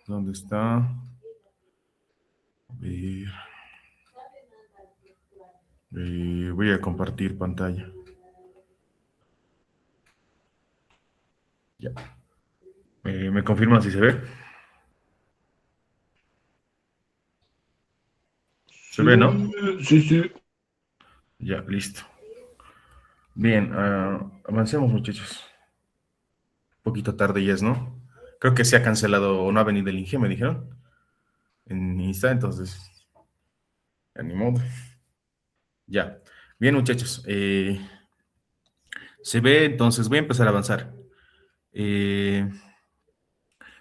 ¿Dónde está? A ver. Voy a compartir pantalla. Ya. ¿Me confirman si se ve? ¿Se ve, no? Sí, sí. Ya, listo. Bien, avancemos, muchachos. Un poquito tarde ya es, ¿no? Creo que se ha cancelado o no ha venido el Inge, me dijeron. En Insta, entonces, ya ni modo. Ya. Bien, muchachos. Se ve, entonces voy a empezar a avanzar. Eh,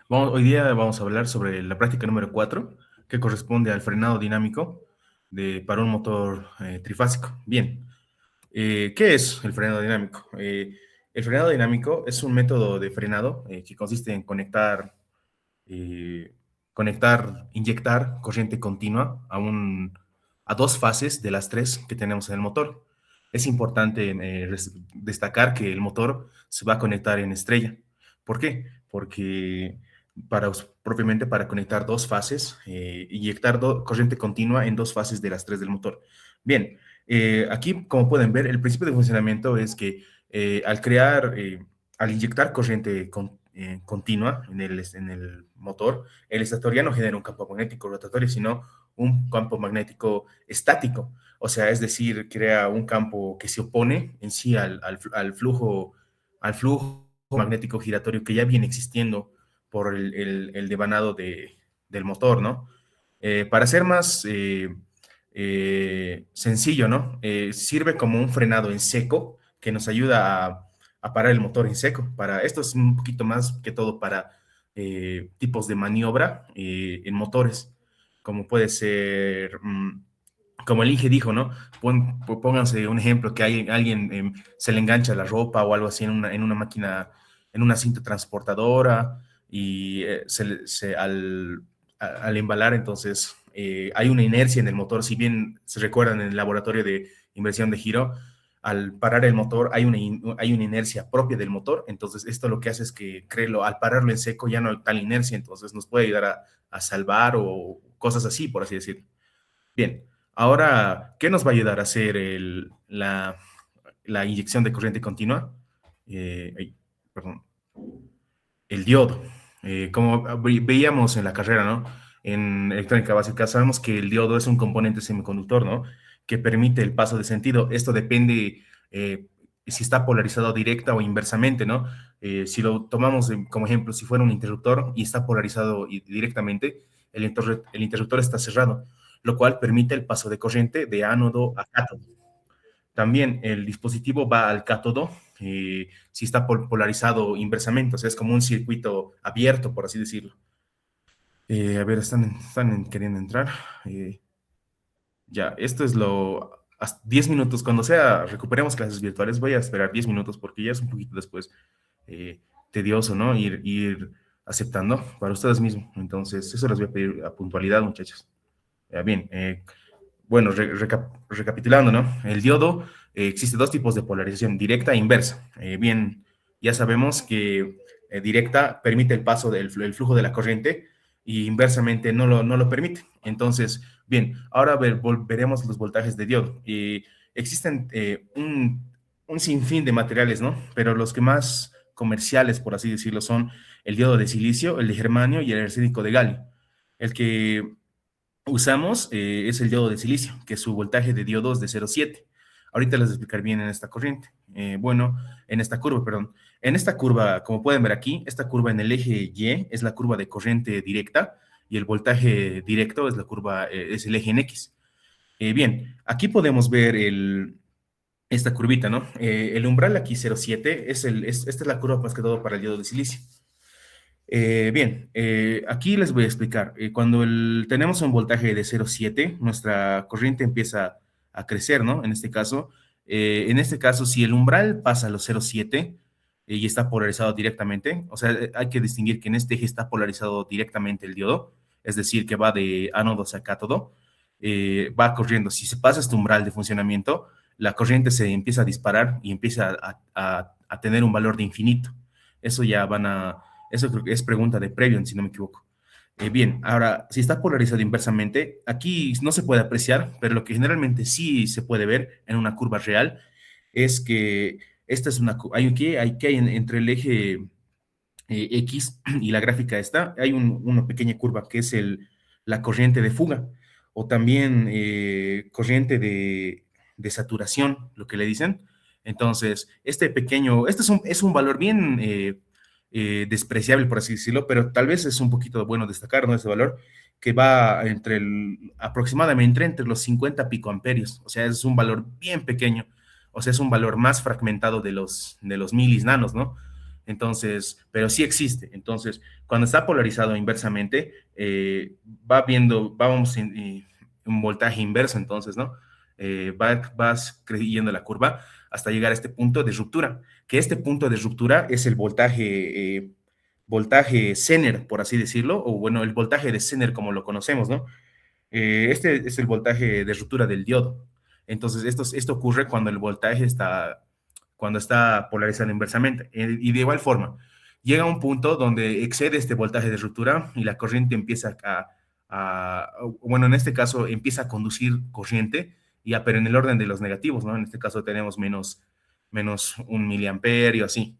hoy día vamos a hablar sobre la práctica número 4, que corresponde al frenado dinámico para un motor trifásico. Bien, ¿qué es el frenado dinámico? El frenado dinámico es un método de frenado que consiste en eh, inyectar corriente continua a dos fases de las tres que tenemos en el motor. Es importante destacar que el motor se va a conectar en estrella. ¿Por qué? Porque propiamente para conectar dos fases, inyectar corriente continua en dos fases de las tres del motor. Bien, aquí, como pueden ver, el principio de funcionamiento es que al inyectar corriente continua en el motor, el estator ya no genera un campo magnético rotatorio, sino un campo magnético estático. O sea, es decir, crea un campo que se opone en sí al flujo magnético giratorio que ya viene existiendo por el devanado del motor, ¿no? Para ser más sencillo, ¿no? Sirve como un frenado en seco que nos ayuda a parar el motor en seco. Esto es un poquito más que todo para tipos de maniobra en motores, como puede ser, como el Inge dijo, ¿no? Pónganse un ejemplo que alguien se le engancha la ropa o algo así en una máquina, en una cinta transportadora y al embalar, entonces hay una inercia en el motor. Si bien se recuerdan en el laboratorio de inversión de giro, al parar el motor hay una inercia propia del motor, entonces esto lo que hace es que, créelo, al pararlo en seco ya no hay tal inercia, entonces nos puede ayudar a salvar o cosas así, por así decirlo. Bien, ahora, ¿qué nos va a ayudar a hacer la inyección de corriente continua? Perdón, el diodo. Como veíamos en la carrera, ¿no? En electrónica básica, sabemos que el diodo es un componente semiconductor, ¿no? Que permite el paso de sentido. Esto depende si está polarizado directa o inversamente, ¿no? Si lo tomamos como ejemplo, si fuera un interruptor y está polarizado directamente, el interruptor está cerrado, lo cual permite el paso de corriente de ánodo a cátodo. También el dispositivo va al cátodo si está polarizado inversamente, o sea, es como un circuito abierto, por así decirlo. A ver, están queriendo entrar. Ya, esto es lo... 10 minutos, cuando sea, recuperemos clases virtuales, voy a esperar 10 minutos porque ya es un poquito después tedioso, ¿no? Ir aceptando para ustedes mismos. Entonces, eso les voy a pedir a puntualidad, muchachos. Bien, bueno, recapitulando, ¿no? El diodo, existe dos tipos de polarización, directa e inversa. Bien, ya sabemos que directa permite el paso el flujo de la corriente y inversamente no lo permite. Entonces, bien, ahora veremos los voltajes de diodo. Existen un sinfín de materiales, ¿no? Pero los que más comerciales, por así decirlo, son el diodo de silicio, el de germanio y el arsénico de galio. El que usamos es el diodo de silicio, que su voltaje de diodo es de 0,7. Ahorita les voy a explicar bien en esta corriente. En esta curva, perdón. En esta curva, como pueden ver aquí, esta curva en el eje Y es la curva de corriente directa y el voltaje directo es es el eje en X. Bien, aquí podemos ver esta curvita, ¿no? El umbral aquí 0,7 esta es la curva más que todo para el diodo de silicio. Bien, aquí les voy a explicar. Cuando tenemos un voltaje de 0,7, nuestra corriente empieza a crecer, ¿no? En este caso, si el umbral pasa a los 0,7 y está polarizado directamente, o sea, hay que distinguir que en este eje está polarizado directamente el diodo, es decir, que va de ánodo a cátodo, va corriendo. Si se pasa este umbral de funcionamiento, la corriente se empieza a disparar y empieza a tener un valor de infinito. Eso ya eso creo que es pregunta de Previon, si no me equivoco. Bien, ahora, si está polarizado inversamente, aquí no se puede apreciar, pero lo que generalmente sí se puede ver en una curva real es que esta es hay que entre el eje X y la gráfica esta, hay una pequeña curva que es la corriente de fuga o también corriente de saturación, lo que le dicen. Entonces, este es un valor bien despreciable, por así decirlo, pero tal vez es un poquito bueno destacar, ¿no? Ese valor que va aproximadamente entre los 50 picoamperios, o sea, es un valor bien pequeño, o sea, es un valor más fragmentado de los milis nanos, ¿no? Entonces, pero sí existe. Entonces, cuando está polarizado inversamente, vamos en un voltaje inverso, entonces, ¿no? Vas creyendo la curva hasta llegar a este punto de ruptura, que este punto de ruptura es el voltaje Zener, por así decirlo, o bueno, el voltaje de Zener como lo conocemos, ¿no? Este es el voltaje de ruptura del diodo. Entonces, esto ocurre cuando está polarizado inversamente. Y de igual forma, llega un punto donde excede este voltaje de ruptura y la corriente empieza bueno, en este caso empieza a conducir corriente, pero en el orden de los negativos, ¿no? En este caso tenemos menos un miliamperio, así.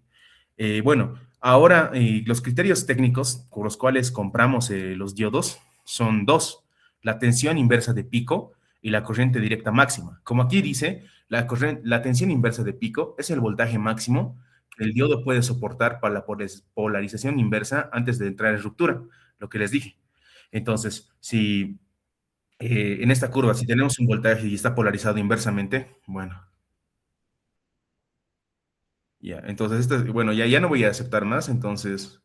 Bueno, ahora los criterios técnicos con los cuales compramos los diodos son dos: la tensión inversa de pico y la corriente directa máxima. Como aquí dice, la tensión inversa de pico es el voltaje máximo que el diodo puede soportar para la polarización inversa antes de entrar en ruptura, lo que les dije. Entonces, si en esta curva, si tenemos un voltaje y está polarizado inversamente, bueno, ya, entonces, bueno, ya no voy a aceptar más, entonces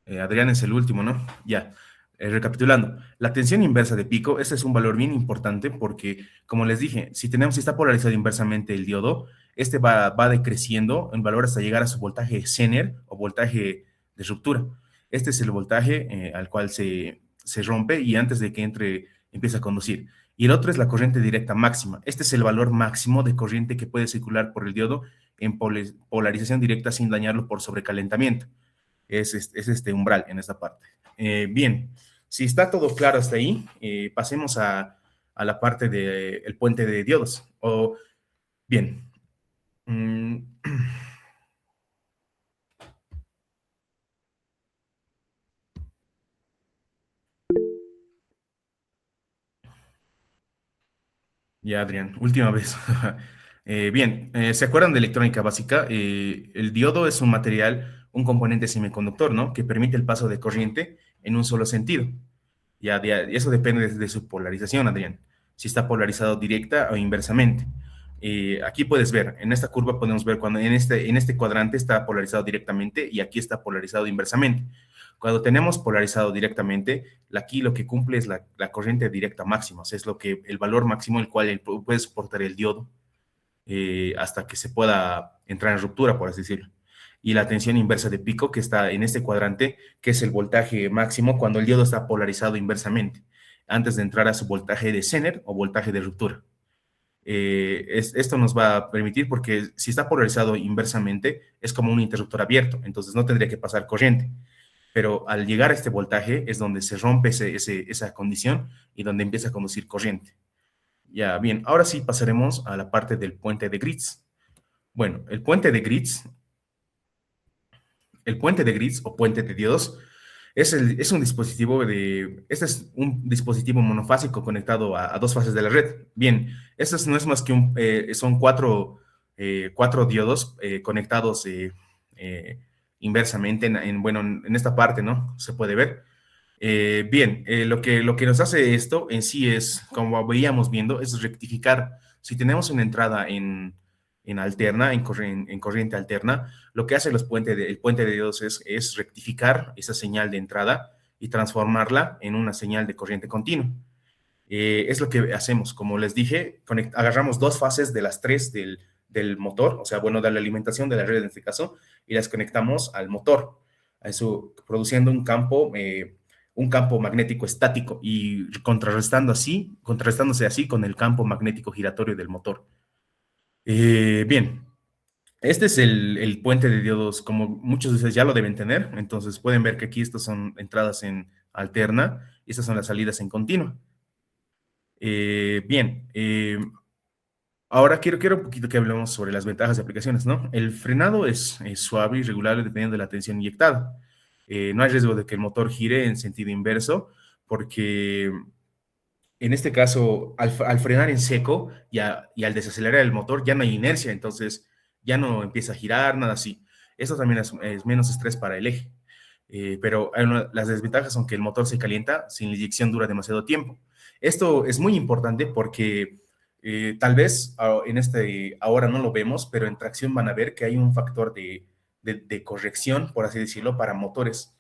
Adrián es el último, ¿no? Ya. Recapitulando, la tensión inversa de pico, este es un valor bien importante porque, como les dije, si está polarizado inversamente el diodo, este va decreciendo en valor hasta llegar a su voltaje Zener o voltaje de ruptura. Este es el voltaje al cual se rompe y antes de que empieza a conducir. Y el otro es la corriente directa máxima. Este es el valor máximo de corriente que puede circular por el diodo en polarización directa sin dañarlo por sobrecalentamiento. Es este umbral en esta parte. Bien, si está todo claro hasta ahí, pasemos a la parte del puente de diodos. Bien, mm, ya Adrián, última vez. Bien, ¿se acuerdan de electrónica básica? El diodo es un material, un componente semiconductor, ¿no? Que permite el paso de corriente en un solo sentido. Eso depende de su polarización, Adrián, si está polarizado directa o inversamente. Aquí puedes ver, en esta curva podemos ver cuando en este cuadrante está polarizado directamente y aquí está polarizado inversamente. Cuando tenemos polarizado directamente, aquí lo que cumple es la corriente directa máxima, o sea, es el valor máximo el cual puede soportar el diodo hasta que se pueda entrar en ruptura, por así decirlo. Y la tensión inversa de pico, que está en este cuadrante, que es el voltaje máximo cuando el diodo está polarizado inversamente, antes de entrar a su voltaje de Zener o voltaje de ruptura. Esto nos va a permitir, porque si está polarizado inversamente, es como un interruptor abierto, entonces no tendría que pasar corriente. Pero al llegar a este voltaje es donde se rompe esa condición y donde empieza a conducir corriente. Ya, bien, ahora sí pasaremos a la parte del puente de Gritz. Bueno, el puente de grids o puente de diodos es un este es un dispositivo monofásico conectado a dos fases de la red. Bien, eso no es más que son cuatro diodos conectados inversamente bueno, en esta parte, ¿no? Se puede ver. Bien, lo que nos hace esto en sí es, como veíamos viendo, es rectificar. Si tenemos una entrada en alterna, en corriente alterna, lo que hace el puente de diodos es rectificar esa señal de entrada y transformarla en una señal de corriente continua. Es lo que hacemos. Como les dije, agarramos dos fases de las tres del motor, o sea, bueno, de la alimentación de la red en este caso, y las conectamos al motor, a eso, produciendo un campo magnético estático y contrarrestándose así con el campo magnético giratorio del motor. Bien, este es el puente de diodos, como muchos de ustedes ya lo deben tener, entonces pueden ver que aquí estas son entradas alterna, y estas son las salidas en continua. Bien, ahora quiero un poquito que hablemos sobre las ventajas de aplicaciones, ¿no? El frenado es suave y regulable dependiendo de la tensión inyectada. No hay riesgo de que el motor gire en sentido inverso, porque en este caso, al frenar en seco y al desacelerar el motor, ya no hay inercia, entonces ya no empieza a girar, nada así. Eso también es menos estrés para el eje. Pero las desventajas son que el motor se calienta si la inyección dura demasiado tiempo. Esto es muy importante porque tal vez ahora no lo vemos, pero en tracción van a ver que hay un factor de corrección, por así decirlo, para motores.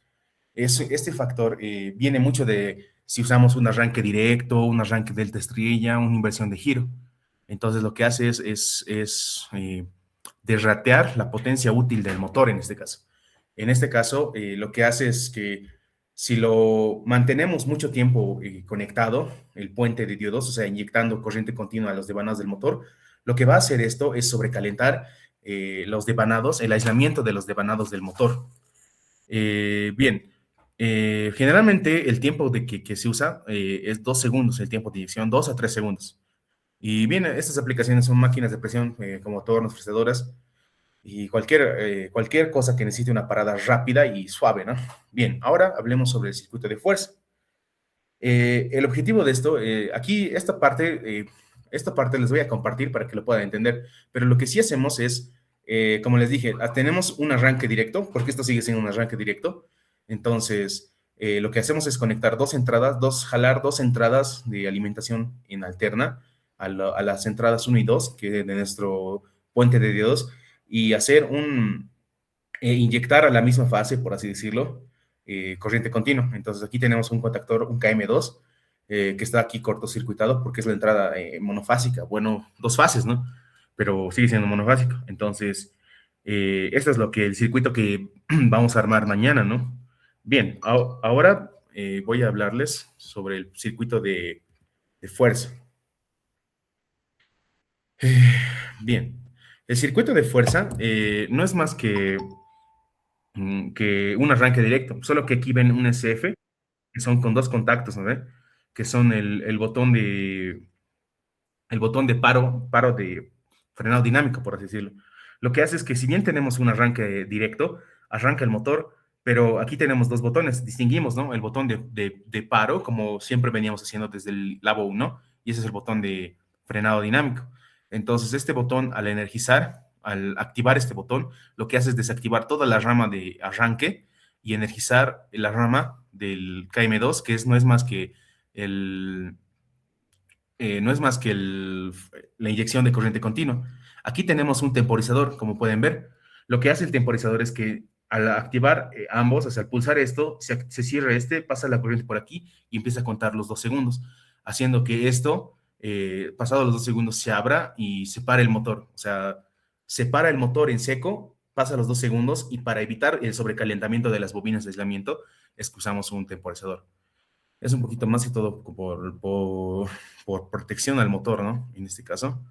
Este factor viene mucho de si usamos un arranque directo, un arranque delta estrella, una inversión de giro. Entonces lo que hace es derratear la potencia útil del motor en este caso. En este caso, lo que hace es que si lo mantenemos mucho tiempo conectado, el puente de diodos, o sea, inyectando corriente continua a los devanados del motor, lo que va a hacer esto es sobrecalentar los devanados, el aislamiento de los devanados del motor. Bien, generalmente el tiempo que se usa es 2 segundos, el tiempo de inyección, 2 a 3 segundos. Y bien, estas aplicaciones son máquinas de presión como tornos, fresadoras y cualquier cosa que necesite una parada rápida y suave, ¿no? Bien, ahora hablemos sobre el circuito de fuerza. El objetivo de esto, aquí esta parte les voy a compartir para que lo puedan entender, pero lo que sí hacemos es, como les dije, tenemos un arranque directo, porque esto sigue siendo un arranque directo, entonces lo que hacemos es conectar jalar dos entradas de alimentación en alterna a las entradas uno y 2 que de nuestro puente de diodos, y inyectar a la misma fase, por así decirlo, corriente continua. Entonces aquí tenemos un contactor, un KM2, que está aquí cortocircuitado porque es la entrada monofásica. Bueno, dos fases, ¿no? Pero sigue siendo monofásico. Entonces, esto es el circuito que vamos a armar mañana, ¿no? Bien, ahora voy a hablarles sobre el circuito de fuerza. Eh, Bien, el circuito de fuerza no es más que un arranque directo, solo que aquí ven un SF, que son con dos contactos, ¿no ve? Que son el botón de paro de frenado dinámico, por así decirlo. Lo que hace es que si bien tenemos un arranque directo, arranca el motor, pero aquí tenemos dos botones, distinguimos, ¿no? El botón de paro, como siempre veníamos haciendo desde el Labo 1, y ese es el botón de frenado dinámico. Entonces, este botón, al activar este botón, lo que hace es desactivar toda la rama de arranque y energizar la rama del KM2, no es más que el, la inyección de corriente continua. Aquí tenemos un temporizador, como pueden ver. Lo que hace el temporizador es que al activar ambos, o sea, al pulsar esto, se cierra pasa la corriente por aquí y empieza a contar los 2 segundos, haciendo que esto, pasado los 2 segundos, se abra y separe el motor. O sea, separa el motor en seco, pasa los 2 segundos y para evitar el sobrecalentamiento de las bobinas de aislamiento, es que usamos un temporizador. Es un poquito más y todo por protección al motor, ¿no? En este caso.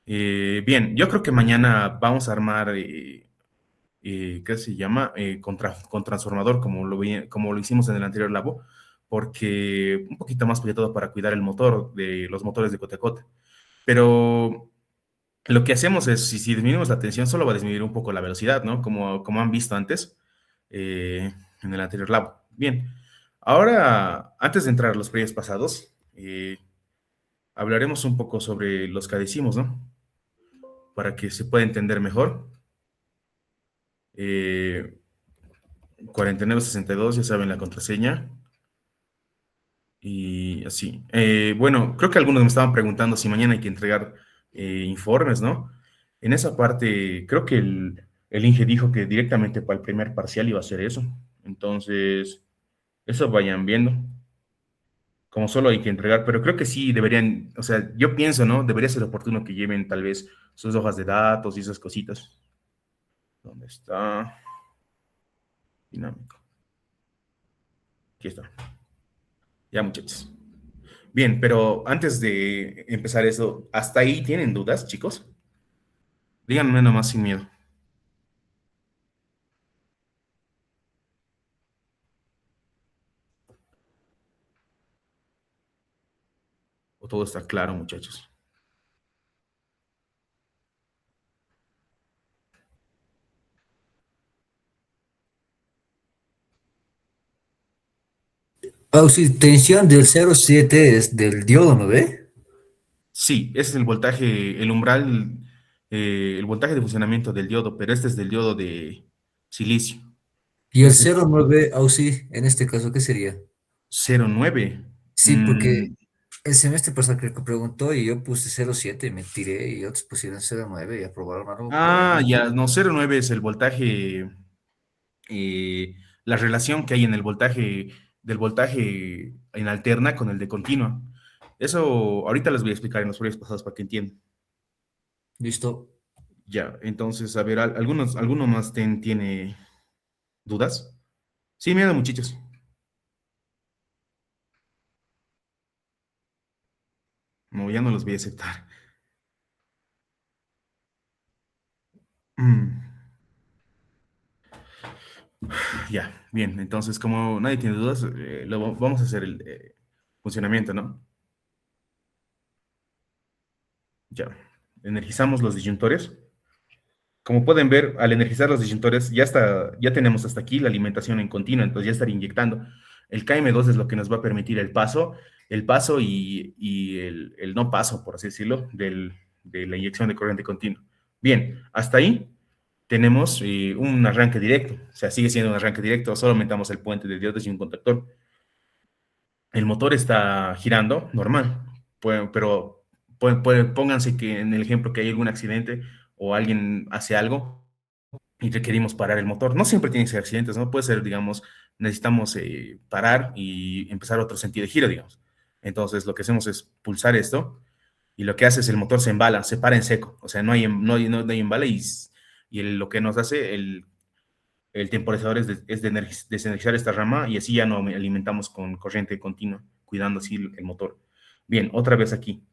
Bien, yo creo que mañana vamos a armar, ¿qué se llama? Con transformador, como lo hicimos en el anterior labo, porque un poquito más todo para cuidar el motor de los motores de cote a cote. Pero lo que hacemos es, si disminuimos la tensión, solo va a disminuir un poco la velocidad, ¿no? Como han visto antes en el anterior labo. Bien, ahora, antes de entrar a los periodos pasados, hablaremos un poco sobre los que decimos, ¿no? Para que se pueda entender mejor. 4962, ya saben la contraseña. Y así. Bueno, creo que algunos me estaban preguntando si mañana hay que entregar informes, ¿no? En esa parte, creo que el Inge dijo que directamente para el primer parcial iba a hacer eso. Entonces, eso vayan viendo. Como solo hay que entregar, pero creo que sí deberían, o sea, yo pienso, ¿no? Debería ser oportuno que lleven tal vez sus hojas de datos y esas cositas. ¿Dónde está? Dinámico. Aquí está. Ya, muchachos. Bien, pero antes de empezar eso, ¿hasta ahí tienen dudas, chicos? Díganme nomás sin miedo. todo está claro, muchachos. Tensión del 0,7 es del diodo, ¿no ve? Sí, ese es el voltaje, el umbral, el voltaje de funcionamiento del diodo, pero este es del diodo de silicio. Y el Este es 0,9 en este caso, ¿qué sería? 0,9. Sí, porque el semestre pasado creo que preguntó y yo puse 0,7 y me tiré y otros pusieron 0,9 y aprobaron algo por ahí. Ya, no, 0,9 es el voltaje, la relación que hay en el voltaje, del voltaje en alterna con el de continua. Eso ahorita les voy a explicar en los proyectos pasados para que entiendan. Listo. Ya, entonces, a ver, ¿alguno más tiene dudas? Sí, mira, muchachos. No, ya no los voy a aceptar. Mm, ya, bien. Entonces, como nadie tiene dudas, vamos a hacer el funcionamiento, ¿no? Ya. Energizamos los disyuntores. Como pueden ver, al energizar los disyuntores, ya tenemos hasta aquí la alimentación en continua, entonces ya estaría inyectando. El KM2 es lo que nos va a permitir el paso y el no paso, por así decirlo, de la inyección de corriente continua. Bien, hasta ahí tenemos un arranque directo, o sea, sigue siendo un arranque directo, solo aumentamos el puente de diodos y un contactor. El motor está girando normal, pero pónganse que en el ejemplo que hay algún accidente o alguien hace algo y requerimos parar el motor. No siempre tienen que ser accidentes, ¿no? Puede ser, digamos, necesitamos parar y empezar otro sentido de giro, digamos. Entonces, lo que hacemos es pulsar esto y lo que hace es el motor se embala, se para en seco. O sea, no hay embala y lo que nos hace el temporizador es desenergizar esta rama y así ya no alimentamos con corriente continua, cuidando así el motor. Bien, otra vez aquí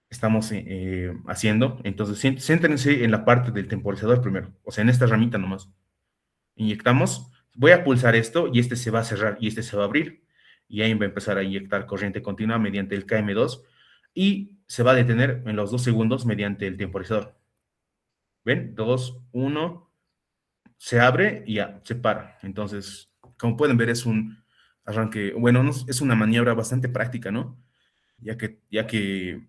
estamos haciendo. Entonces, céntrense en la parte del temporizador primero, o sea, en esta ramita nomás. Inyectamos, voy a pulsar esto y este se va a cerrar y este se va a abrir. Y ahí va a empezar a inyectar corriente continua mediante el KM2 y se va a detener en los 2 segundos mediante el temporizador. ¿Ven? 2, 1, se abre y ya, se para. Entonces, como pueden ver, es un arranque, bueno, es una maniobra bastante práctica, ¿no? Ya que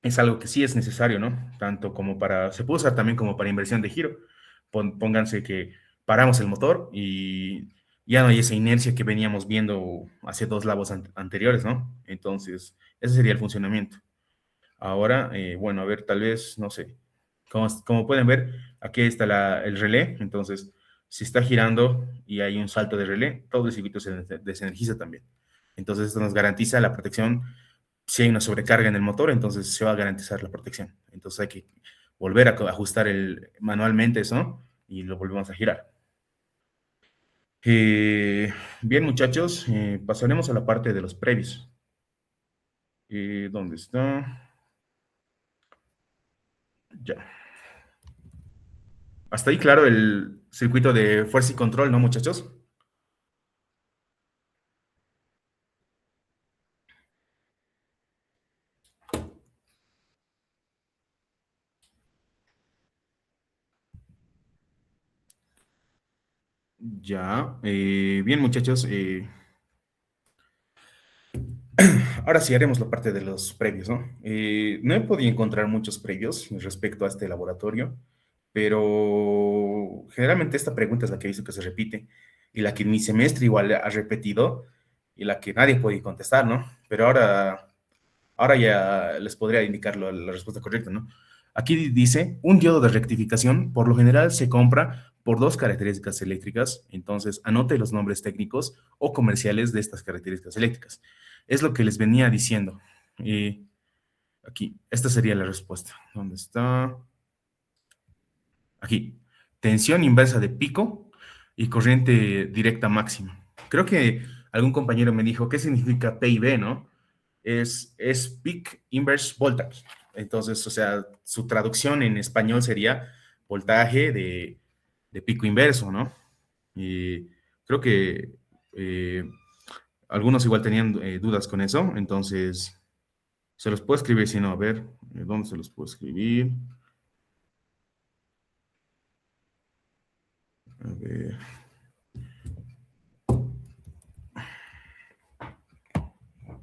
es algo que sí es necesario, ¿no? Tanto como se puede usar también como para inversión de giro. Pónganse que paramos el motor y ya no hay esa inercia que veníamos viendo hace 2 lavos anteriores, ¿no? Entonces, ese sería el funcionamiento. Ahora, bueno, a ver, tal vez, no sé, como pueden ver, aquí está el relé, entonces, si está girando y hay un salto de relé, todo el circuito se desenergiza también. Entonces, esto nos garantiza la protección si hay una sobrecarga en el motor, entonces se va a garantizar la protección. Entonces hay que volver a ajustar manualmente eso, ¿no? Y lo volvemos a girar. Eh, bien, muchachos, pasaremos a la parte de los previos. ¿Dónde está? Ya. Hasta ahí, claro, el circuito de fuerza y control, ¿no, muchachos? Ya. Bien, muchachos. Ahora sí haremos la parte de los previos, ¿no? No he podido encontrar muchos previos respecto a este laboratorio, pero generalmente esta pregunta es la que he visto que se repite y la que en mi semestre igual ha repetido y la que nadie puede contestar, ¿no? Pero ahora ya les podría indicar la respuesta correcta, ¿no? Aquí dice, un diodo de rectificación por lo general se compra por dos características eléctricas, entonces anote los nombres técnicos o comerciales de estas características eléctricas. Es lo que les venía diciendo. Aquí, esta sería la respuesta. ¿Dónde está? Aquí. Tensión inversa de pico y corriente directa máxima. Creo que algún compañero me dijo, ¿qué significa P y V, no? Es Peak Inverse Voltage. Entonces, o sea, su traducción en español sería voltaje de pico inverso, ¿no? Y creo que algunos igual tenían dudas con eso, entonces Se los puedo escribir, si no, a ver, ¿dónde se los puedo escribir? A ver,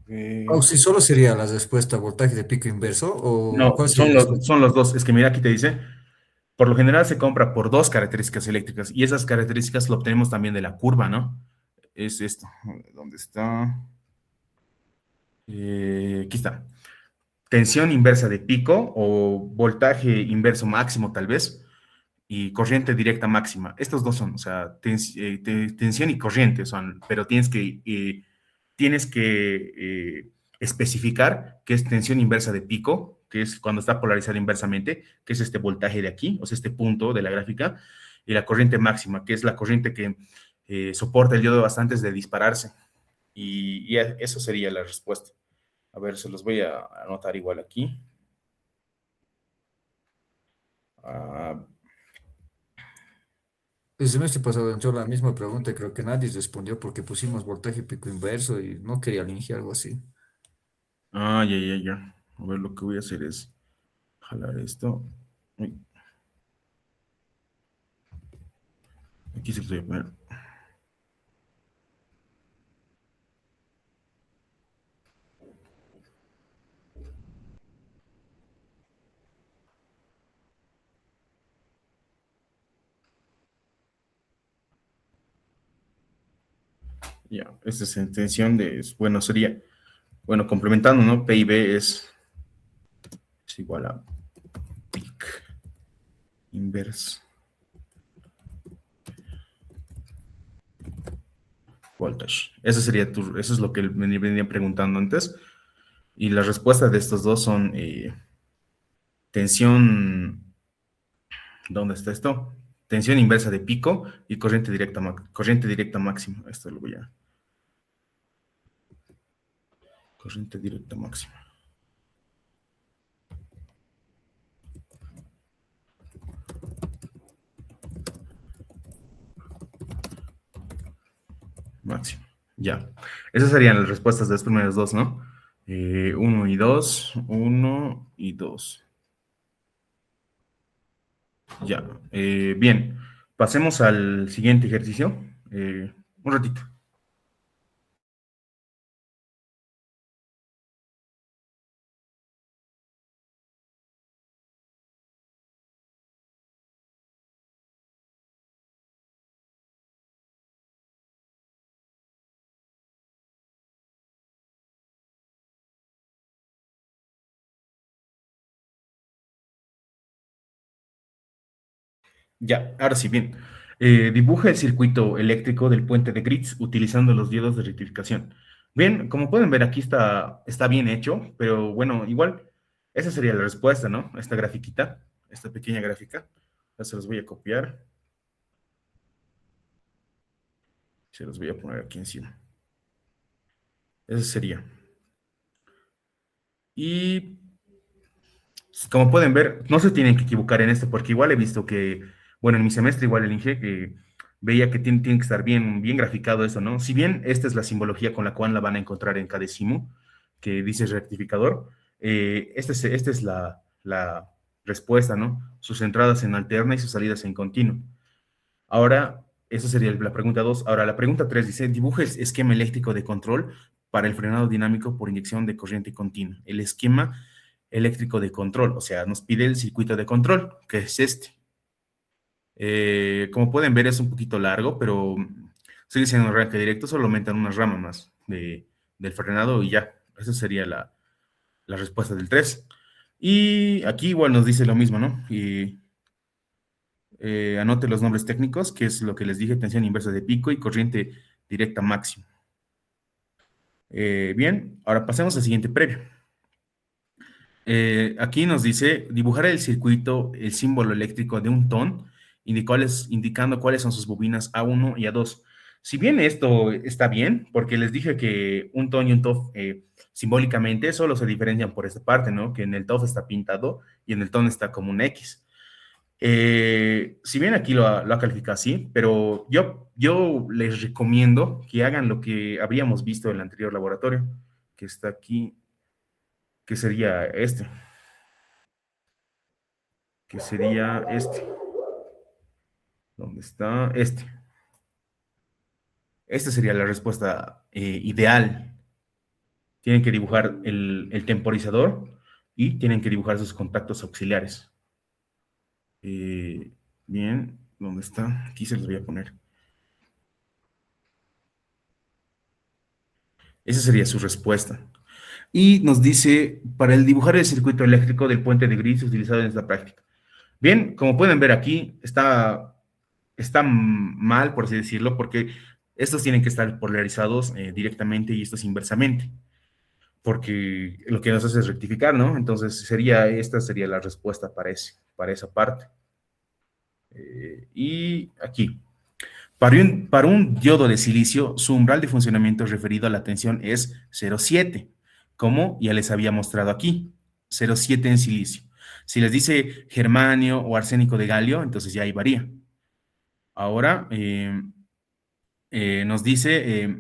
a O ver. si solo sería la respuesta voltaje de pico inverso, o No, ¿cuál sería la respuesta? son los dos. Es que mira, aquí te dice, por lo general se compra por dos características eléctricas y esas características lo obtenemos también de la curva, ¿no? Es esto. ¿Dónde está? Aquí está. Tensión inversa de pico o voltaje inverso máximo tal vez y corriente directa máxima. Estos dos son, o sea, tensión y corriente son, pero tienes que especificar qué es tensión inversa de pico, que es cuando está polarizada inversamente, que es este voltaje de aquí, o sea, este punto de la gráfica, y la corriente máxima, que es la corriente que soporta el diodo bastante antes de dispararse. Y eso sería la respuesta. A ver, se los voy a anotar igual aquí. Ah, El semestre pasado entró la misma pregunta y creo que nadie respondió porque pusimos voltaje pico inverso y no quería elegir algo así. ya, ya, ya. A ver, lo que voy a hacer es jalar esto. Uy, aquí se los voy a poner. Ya, esta es intención de, bueno, sería, bueno, complementando, ¿no? PIB es igual a peak inverse voltage. Eso sería eso es lo que me venía preguntando antes. Y la respuesta de estos dos son tensión, ¿dónde está esto? Tensión inversa de pico y corriente directa máxima. Esto lo voy a, corriente directa máxima. Máximo. Ya. Esas serían las respuestas de las primeras dos, ¿no? Uno y dos, uno y dos. Ya. Bien. Pasemos al siguiente ejercicio. Un ratito. Ya, ahora sí, bien. Dibuja el circuito eléctrico del puente de Gritz utilizando los diodos de rectificación. Bien, como pueden ver, aquí está bien hecho, pero bueno, igual, esa sería la respuesta, ¿no? Esta grafiquita, esta pequeña gráfica. Ya se los voy a copiar, se los voy a poner aquí encima. Esa sería. Y como pueden ver, no se tienen que equivocar en esto, porque igual he visto que, bueno, en mi semestre igual elige que veía que tiene que estar bien graficado eso, ¿no? Si bien esta es la simbología con la cual la van a encontrar en cada decimo, que dice rectificador, esta es la respuesta, ¿no? Sus entradas en alterna y sus salidas en continuo. Ahora, esa sería la pregunta 2. Ahora, la pregunta 3 dice, dibuja el esquema eléctrico de control para el frenado dinámico por inyección de corriente continua. El esquema eléctrico de control, o sea, nos pide el circuito de control, que es este. Como pueden ver, es un poquito largo, pero sigue siendo un arranque directo, solo aumentan una rama más del frenado y ya. Esa sería la respuesta del 3. Y aquí igual nos dice lo mismo, ¿no? Y anote los nombres técnicos, que es lo que les dije, tensión inversa de pico y corriente directa máxima. Bien, ahora pasemos al siguiente previo. Aquí nos dice dibujar el circuito, el símbolo eléctrico de un ton, indicando cuáles son sus bobinas A1 y A2. Si bien esto está bien, porque les dije que un ton y un TOF simbólicamente solo se diferencian por esta parte, ¿no? Que en el TOF está pintado y en el ton está como un X. Si bien aquí lo ha calificado así, pero yo les recomiendo que hagan lo que habíamos visto en el anterior laboratorio, que está aquí, que sería este, que sería este. ¿Dónde está? Este. Esta sería la respuesta ideal. Tienen que dibujar el temporizador y tienen que dibujar sus contactos auxiliares. Eh, bien, ¿dónde está? Aquí se los voy a poner. Esa sería su respuesta. Y nos dice, para el dibujar el circuito eléctrico del puente de gris utilizado en esta práctica. Bien, como pueden ver aquí, está mal, por así decirlo, porque estos tienen que estar polarizados directamente y estos inversamente, porque lo que nos hace es rectificar, ¿no? Entonces, esta sería la respuesta para esa parte. Y aquí, para un diodo de silicio, su umbral de funcionamiento referido a la tensión es 0,7, como ya les había mostrado aquí, 0,7 en silicio. Si les dice germanio o arsénico de galio, entonces ya ahí varía. Ahora nos dice,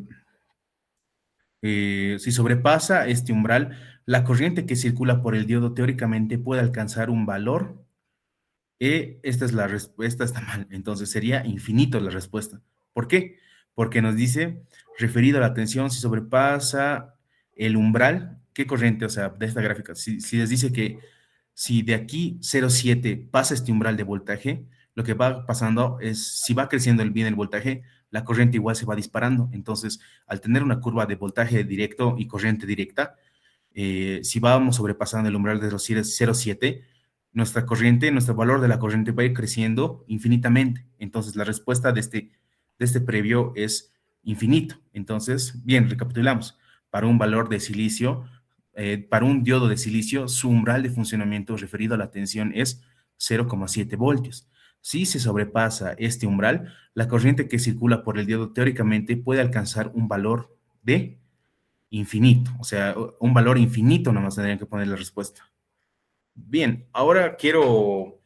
si sobrepasa este umbral, la corriente que circula por el diodo teóricamente puede alcanzar un valor. Esta es la respuesta, está mal, entonces sería infinito la respuesta. ¿Por qué? Porque nos dice, referido a la tensión, si sobrepasa el umbral, ¿qué corriente? O sea, de esta gráfica, si les dice que si de aquí 0,7 pasa este umbral de voltaje, lo que va pasando es, si va creciendo bien el voltaje, la corriente igual se va disparando. Entonces, al tener una curva de voltaje directo y corriente directa, si vamos sobrepasando el umbral de 0,7, nuestra corriente, nuestro valor de la corriente va a ir creciendo infinitamente. Entonces, la respuesta de este previo es infinito. Entonces, bien, recapitulamos. Para un valor de silicio, para un diodo de silicio, su umbral de funcionamiento referido a la tensión es 0,7 voltios. Si se sobrepasa este umbral, la corriente que circula por el diodo teóricamente puede alcanzar un valor de infinito, o sea, un valor infinito nomás tendrían que poner la respuesta. Bien, ahora quiero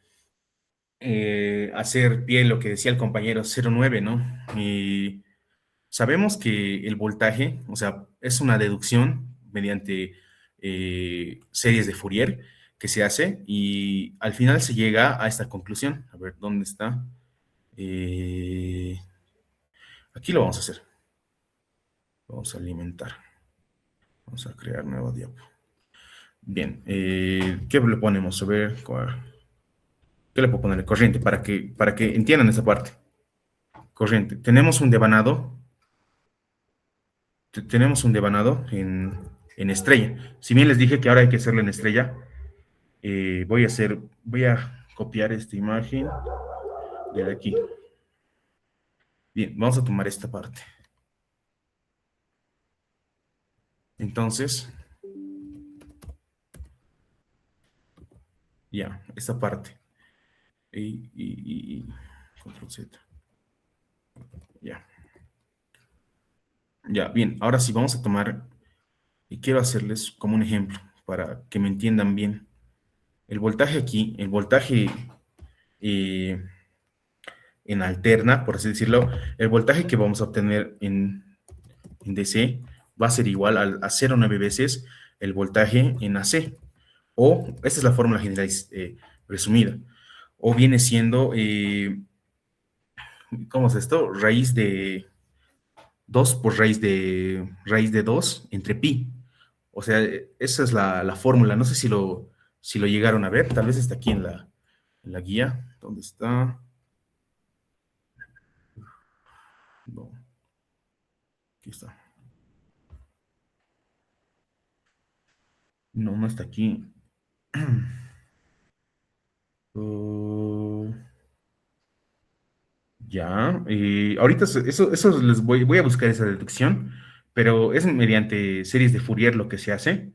hacer pie lo que decía el compañero 09, ¿no? Y sabemos que el voltaje, o sea, es una deducción mediante series de Fourier que se hace y al final se llega a esta conclusión. A ver, ¿dónde está? Aquí lo vamos a hacer. Vamos a alimentar. Vamos a crear nuevo diapo. Bien, ¿qué le ponemos? A ver, ¿qué le puedo poner? Corriente, para que entiendan esa parte. Corriente. Tenemos un devanado en estrella. Si bien les dije que ahora hay que hacerlo en estrella, voy a copiar esta imagen de aquí. Bien, vamos a tomar esta parte. Entonces, ya, esta parte. Control Z. Ya. Ya, bien, ahora sí vamos a tomar, y quiero hacerles como un ejemplo para que me entiendan bien. El voltaje aquí, el voltaje eh, en alterna, por así decirlo, el voltaje que vamos a obtener en DC va a ser igual a 0,9 veces el voltaje en AC. O, esta es la fórmula general resumida. O viene siendo, ¿cómo es esto? Raíz de 2 por raíz de 2 entre pi. O sea, esa es la fórmula. No sé si lo llegaron a ver. Tal vez está aquí en la guía. ¿Dónde está? No, aquí está. No, no está aquí. Uh, ya. Ahorita eso voy a buscar esa deducción, pero es mediante series de Fourier lo que se hace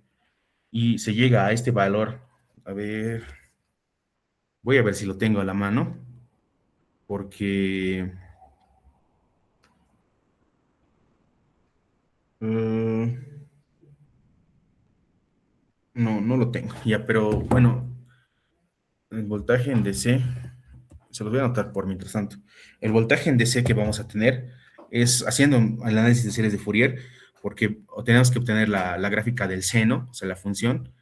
y se llega a este valor. A ver, voy a ver si lo tengo a la mano, porque no, no lo tengo. Ya, pero bueno, el voltaje en DC, se los voy a anotar por mientras tanto. El voltaje en DC que vamos a tener es haciendo el análisis de series de Fourier, porque tenemos que obtener la gráfica del seno, o sea, la función,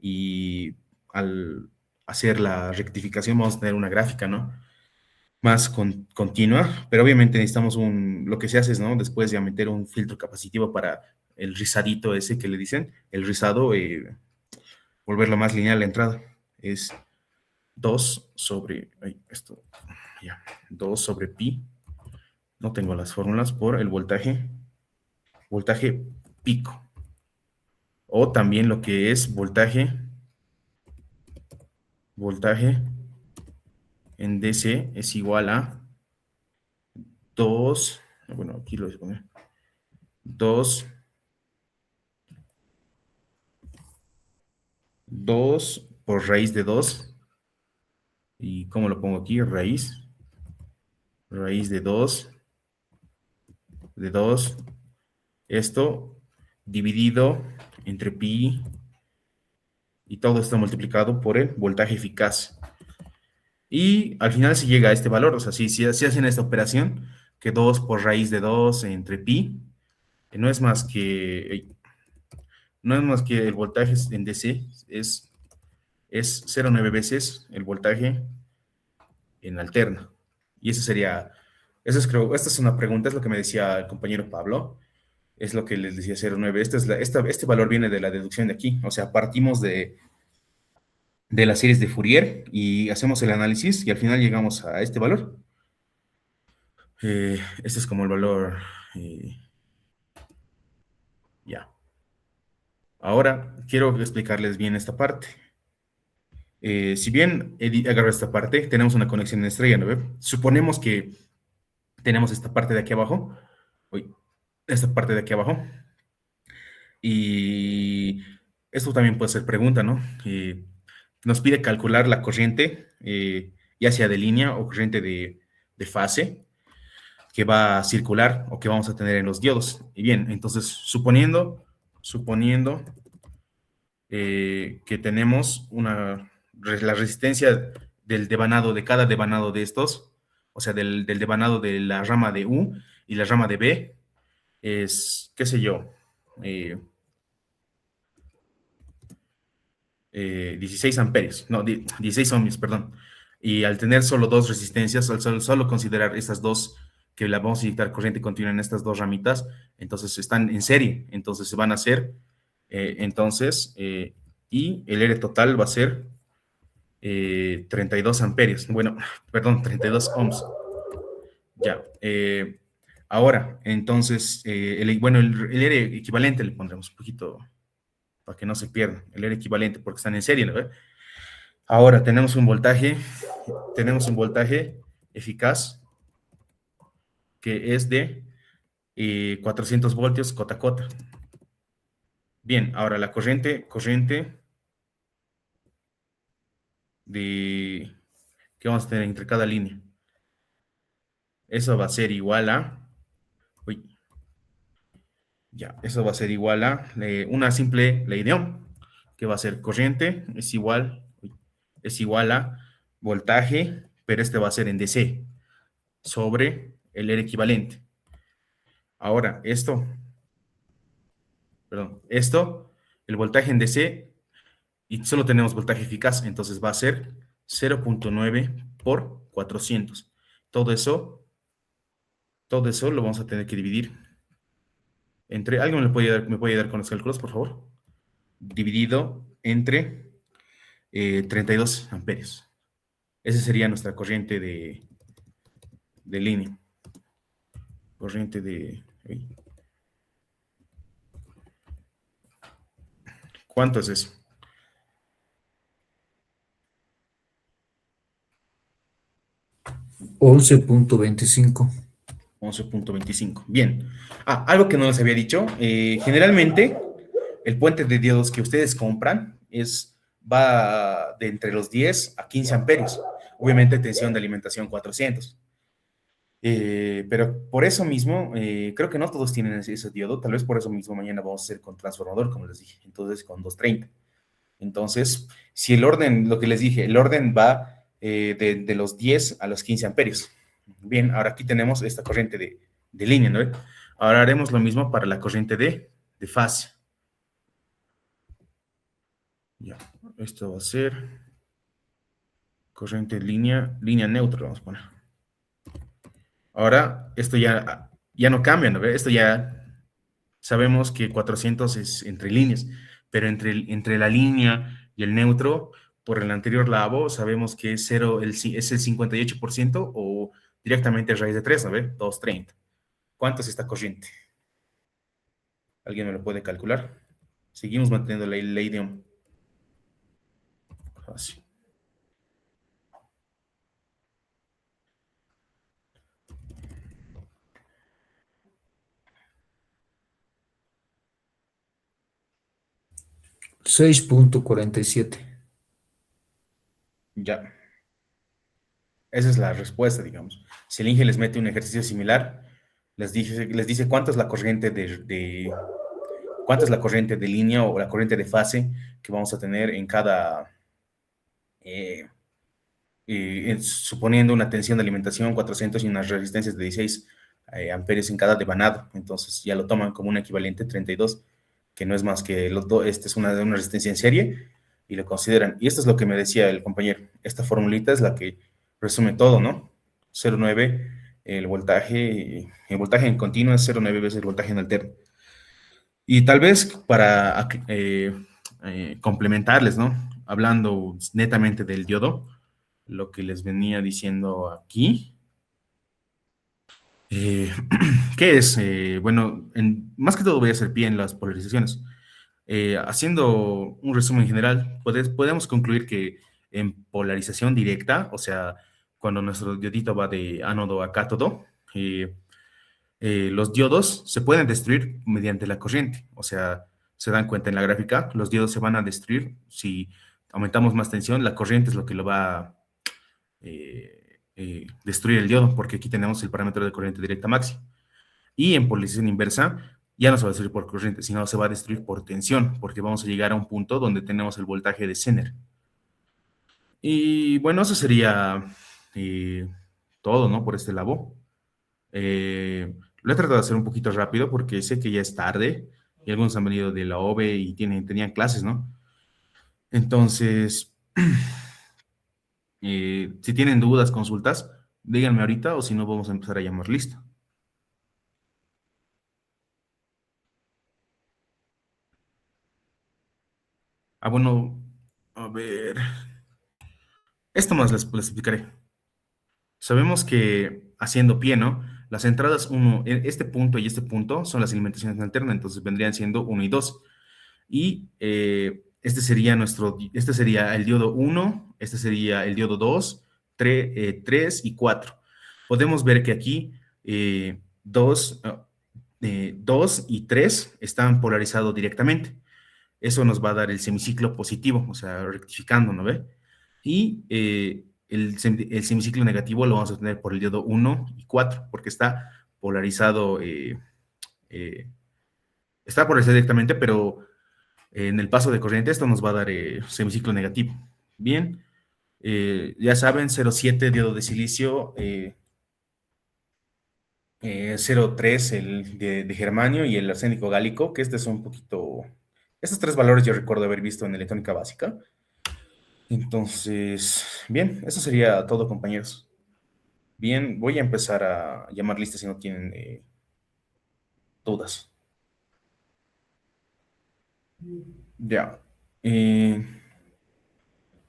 y al hacer la rectificación vamos a tener una gráfica, ¿no? Más continua, pero obviamente necesitamos lo que se hace es, ¿no? Después de meter un filtro capacitivo para el rizadito ese que le dicen, el rizado, volverlo más lineal la entrada. Es 2 sobre, ay, esto, ya, 2 sobre pi, no tengo las fórmulas, por el voltaje pico. O también lo que es voltaje en DC es igual a 2, bueno, aquí lo voy a poner, 2 por raíz de 2. ¿Y cómo lo pongo aquí? Raíz de 2. Esto dividido entre pi y todo esto multiplicado por el voltaje eficaz. Y al final se llega a este valor, o sea, si hacen esta operación, que 2 por raíz de 2 entre pi, que no es más que el voltaje en DC, es 0,9 veces el voltaje en alterna. Y eso es creo, esta es una pregunta, es lo que me decía el compañero Pablo, es lo que les decía 0,9. Este valor viene de la deducción de aquí, o sea, partimos de las series de Fourier y hacemos el análisis y al final llegamos a este valor. Este es como el valor, ya. Ahora quiero explicarles bien esta parte. Si bien agarro esta parte, tenemos una conexión en estrella, ¿no? Suponemos que tenemos esta parte de aquí abajo, uy, esta parte de aquí abajo, y esto también puede ser pregunta, ¿no? Nos pide calcular la corriente, ya sea de línea o corriente de fase, que va a circular o que vamos a tener en los diodos. Y bien, entonces, suponiendo que tenemos la resistencia del devanado, de cada devanado de estos, o sea, del devanado de la rama de U y la rama de B, es, qué sé yo, 16 amperios, no, 16 ohmios, perdón. Y al tener solo dos resistencias, al solo considerar estas dos, que la vamos a inyectar corriente continua en estas dos ramitas, entonces están en serie, entonces se van a hacer, y el R total va a ser 32 amperios, bueno, perdón, 32 ohms. Ya, ahora, entonces, bueno, el R equivalente le pondremos un poquito para que no se pierda, el R equivalente, porque están en serie, ¿no? Ahora tenemos un voltaje eficaz que es de 400 voltios cota a cota. Bien, ahora la corriente de que vamos a tener entre cada línea. Eso va a ser igual a, uy, ya, eso va a ser igual a una simple ley de Ohm, que va a ser corriente es igual a voltaje, pero este va a ser en DC, sobre el R equivalente. Ahora, el voltaje en DC, y solo tenemos voltaje eficaz, entonces va a ser 0,9 por 400. Todo eso, todo eso lo vamos a tener que dividir entre, ¿alguien me puede ayudar con los cálculos, por favor? Dividido entre 32 amperios. Esa sería nuestra corriente de línea. Corriente de... ¿Cuánto es eso? 11.25. 11,25. Bien. Algo que no les había dicho. Generalmente, el puente de diodos que ustedes compran va de entre los 10 a 15 amperios. Obviamente, tensión de alimentación 400. Pero por eso mismo, creo que no todos tienen ese diodo. Tal vez por eso mismo mañana vamos a hacer con transformador, como les dije. Entonces, con 230. Entonces, si el orden, lo que les dije, el orden va de los 10 a los 15 amperios. Bien, ahora aquí tenemos esta corriente de línea, ¿no? Ahora haremos lo mismo para la corriente de fase. Ya, Esto va a ser corriente línea neutra, vamos a poner. Ahora, esto ya no cambia, ¿no ve? Esto ya sabemos que 400 es entre líneas, pero entre la línea y el neutro, por el anterior lado, sabemos que es, cero, es el 58% o directamente raíz de 3, ¿no ve? 230. ¿Cuánto es esta corriente? ¿Alguien me lo puede calcular? Seguimos manteniendo la ley de Ohm. Así. 6,47. Ya. Esa es la respuesta, digamos. Si el Inge les mete un ejercicio similar, les dice cuánto es la corriente cuánta es la corriente de línea o la corriente de fase que vamos a tener en cada, eh, suponiendo una tensión de alimentación 400 y unas resistencias de 16 amperios en cada devanado. Entonces ya lo toman como un equivalente 32, que no es más que los dos, este es una resistencia en serie y lo consideran. Y esto es lo que me decía el compañero. Esta formulita es la que resume todo, ¿no? 0,9 el voltaje en continuo es 0,9 veces el voltaje en alterno. Y tal vez para complementarles, ¿no? Hablando netamente del diodo, lo que les venía diciendo aquí. Eh, ¿Qué es? Bueno, más que todo voy a hacer pie en las polarizaciones. Haciendo un resumen general, podemos concluir que en polarización directa, o sea, cuando nuestro diodito va de ánodo a cátodo, los diodos se pueden destruir mediante la corriente. O sea, se dan cuenta en la gráfica, los diodos se van a destruir si aumentamos más tensión, la corriente es lo que lo va a destruir el diodo, porque aquí tenemos el parámetro de corriente directa máxima. Y en polarización inversa, ya no se va a destruir por corriente, sino se va a destruir por tensión, porque vamos a llegar a un punto donde tenemos el voltaje de Zener. Y bueno, eso sería eh, todo, ¿no? Por este lado. Lo he tratado de hacer un poquito rápido porque sé que ya es tarde y algunos han venido de la OVE y tenían clases, ¿no? Entonces, si tienen dudas, consultas, díganme ahorita o si no, vamos a empezar a llamar lista. Ah, bueno, a ver. Esto más les explicaré. Sabemos que haciendo pie, ¿no? Las entradas este punto y este punto son las alimentaciones alternas, entonces vendrían siendo uno y 2. Y este sería el diodo uno, este sería el diodo 2, 3 y 4. Podemos ver que aquí 2 y 3 están polarizados directamente. Eso nos va a dar el semiciclo positivo, o sea, rectificando, ¿no ve? Y el semiciclo negativo lo vamos a tener por el diodo 1 y 4, porque polarizado, eh, está polarizado directamente, pero en el paso de corriente esto nos va a dar semiciclo negativo. Bien, ya saben, 0,7 diodo de silicio, 0,3 el de germanio y el arsénico gálico, que este es un poquito... Estos tres valores yo recuerdo haber visto en electrónica básica. Entonces, bien, eso sería todo, compañeros. Bien, voy a empezar a llamar listas si no tienen dudas. Ya. Eh,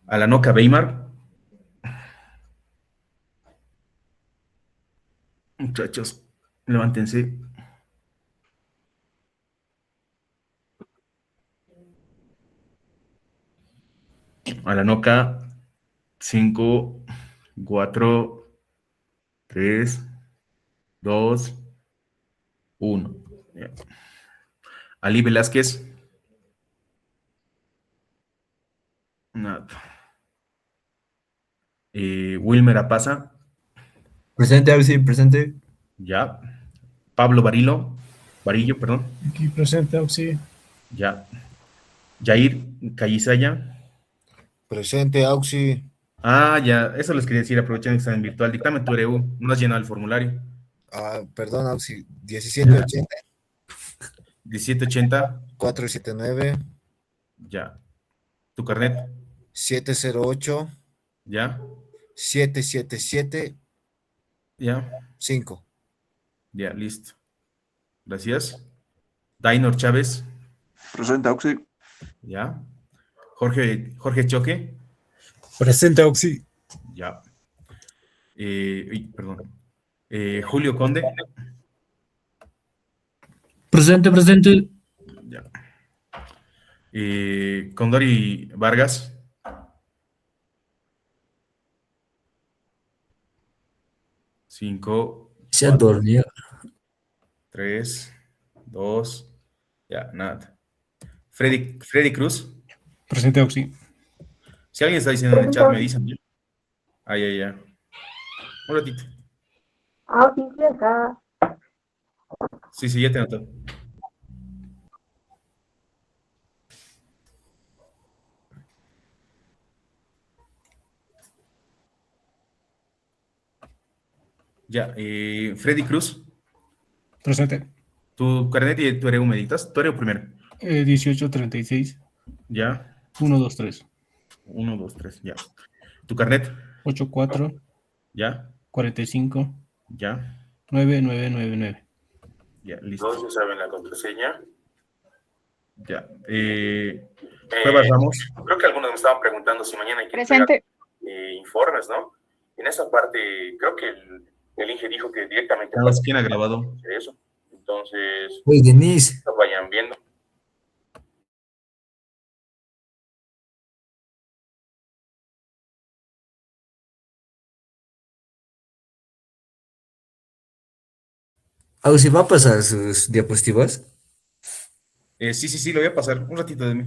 Alanoca Weimar. Muchachos, levántense. Alanoca, 5, 4, 3, 2, 1. Ya. Ali Velázquez. Nada. Wilmer Apaza. Presente, Auxi, presente. Ya. Pablo Varillo, perdón. Aquí presente, Auxi. Ya. Jair Callizaya. Presente, Auxi. Ah, ya, eso les quería decir, aprovechando que están en virtual. Dictame tu RU, no has llenado el formulario. Perdón, Auxi. 1780, 1780, 479, ya. Tu carnet. 708 Ya, 777 ya, 5. ya, listo. Gracias. Dainor Chávez. Presente, Auxi. Ya. Jorge Choque. Presente, Auxi. Ya. Perdón. Julio Conde. Presente, presente. Ya. Condori Vargas. Cinco, Se ha cuatro, dormido. 3, 2, ya, nada. Freddy Cruz. Presente, Auxi. Si alguien está diciendo en el chat, me dicen. ¿Ya? Ay, ay, ya. Un ratito. Ah, sí, sí, acá. Sí, sí, ya te noto. Ya, Freddy Cruz. Presente. Tu carnet y tu ereu me dictas. Tu ereu primero. 1836 Ya. 123 Uno, dos, tres, ya. Tu carnet. 84 Ya. 45 Ya. 9999. Ya, listo. Todos ya saben la contraseña. Ya. Cuevas Ramos. Creo que algunos me estaban preguntando si mañana hay que entregar Presente. informes, ¿no? En esa parte, creo que el Inge dijo que directamente. Cada quien ha grabado eso. Entonces, Oye, Denise, lo vayan viendo. Auxi, ¿va a pasar sus diapositivas? Sí, sí, sí, lo voy a pasar. Un ratito de mí.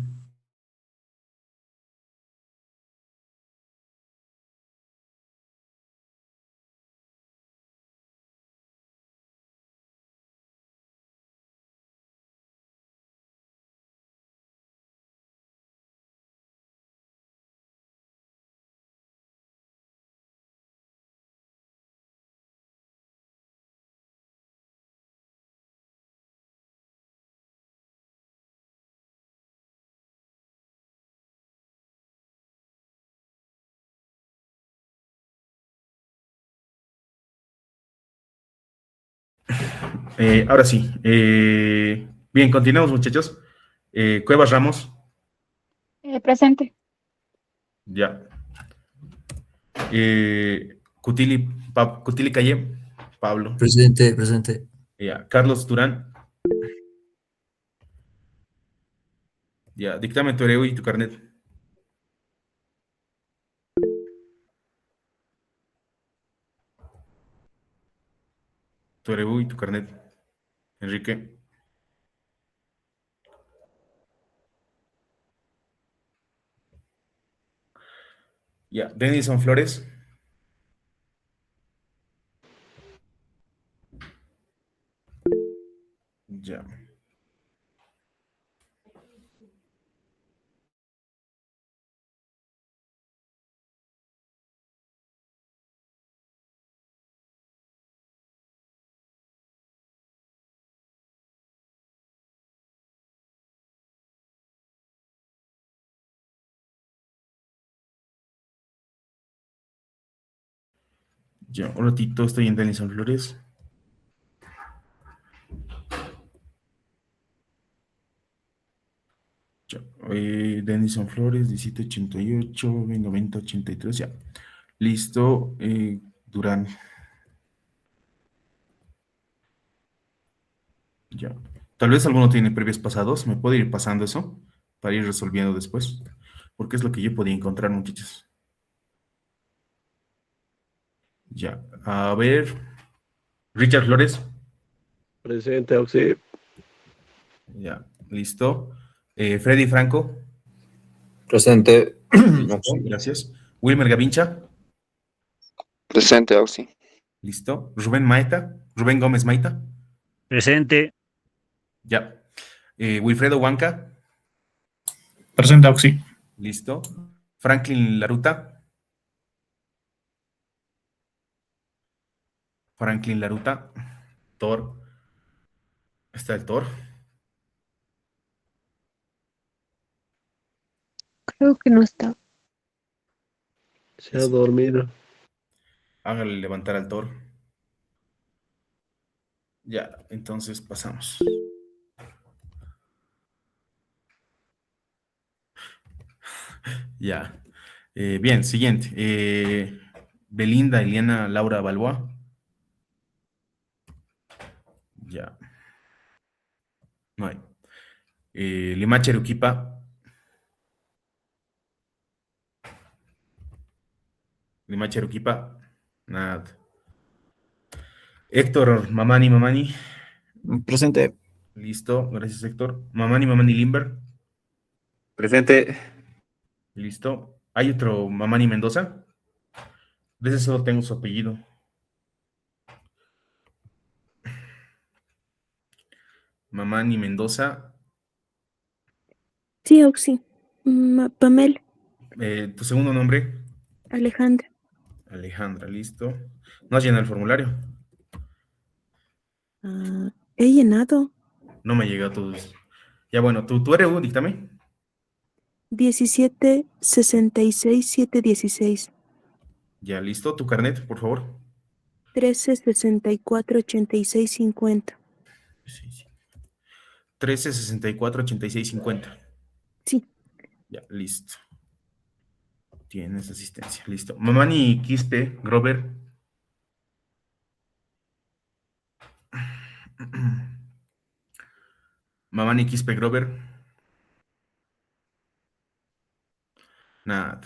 Ahora sí. Bien, continuamos, muchachos. Cuevas Ramos. Presente. Ya. Cutili Calle. Pablo. Presente, presente. Ya. Carlos Durán. Ya. Dictame tu ereu y tu carnet. Tu ereu y tu carnet. Enrique. Ya. Denison Flores. Ya. Ya. Un ratito estoy en Denison Flores. Ya. Denison Flores, 1788, venga, 2083, ya. Listo. Durán. Ya. Tal vez alguno tiene previos pasados. ¿Me puede ir pasando eso? Para ir resolviendo después. Porque es lo que yo podía encontrar, muchachos. Ya. A ver. Richard Flores. Presente, Auxi. Ya. Listo. Freddy Franco. Presente. Listo. Gracias. Wilmer Gavincha. Presente, Auxi. Listo. Rubén Maeta. Rubén Gómez Maita. Presente. Ya. Wilfredo Huanca. Presente, Auxi. Listo. Franklin Laruta. Franklin Laruta. Thor. Está el Thor. Creo que no está. Se ha dormido. Hágale levantar al toro. Ya, entonces pasamos. Ya. Bien, siguiente. Belinda, Eliana, Laura Balboa. Ya. No hay. Limache Arequipa. Limache Arequipa. Nada. Héctor, Mamani. Presente. Listo, gracias Héctor. Mamani Limber. Presente. Listo. ¿Hay otro Mamani Mendoza? De ese solo tengo su apellido. Mamani Mendoza. Sí, Oxy. Pamela, ¿Tu segundo nombre? Alejandra. Alejandra, listo. ¿No has llenado el formulario? He llenado. No me llega a todos. Ya bueno, ¿tú eres un dictamen? 17 66 716. Ya, listo. ¿Tu carnet, por favor? 13 64 86 50. Sí, sí. 13 64 86 50. Sí. Ya, listo. Tienes asistencia, listo. Mamani Quispe, Grover. Mamani Quispe, Grover. Nada.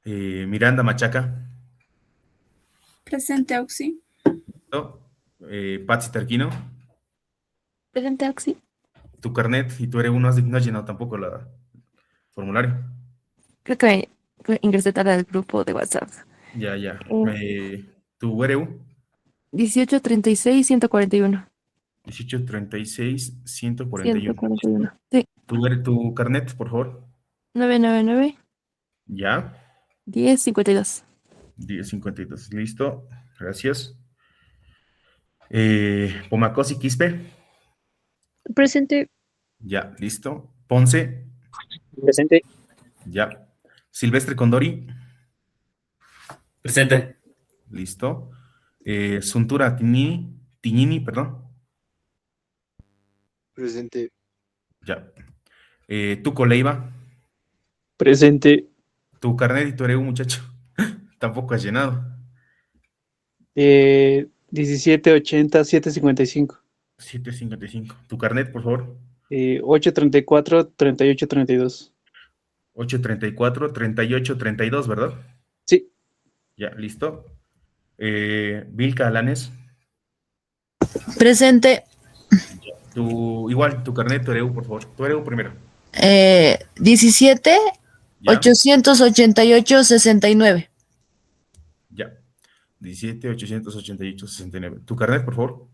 Miranda Machaca. Presente, Auxi. ¿No? Patsy Tarquino. Presente, Oxy. Tu carnet y tú eres uno, no has llenado tampoco el formulario. Creo que ingresé tarde al grupo de WhatsApp. Ya, ya. Tu ERU, 18 36 141. 18 36 141. 141. Sí. Tu carnet, por favor. 999 Ya. 10 52. 1052. Listo. Gracias. Pomacosi Quispe. Presente. Ya, listo. Ponce. Presente. Ya. Silvestre Condori. Presente. Listo. Suntura Tignini, perdón. Presente. Ya. Tuco Leiva. Presente. Tu carnet y tu ERU, muchacho. Tampoco has llenado. 1780 755. 755. Tu carnet, por favor. 834 38 32. 834 38 32, ¿verdad? Sí. Ya, listo. Vilca Alanes. Presente. Igual, tu carnet, tu ERU, por favor. Tu ERU primero. 17 Ya, 888 69. ya. 17 888 69. Tu carnet, por favor.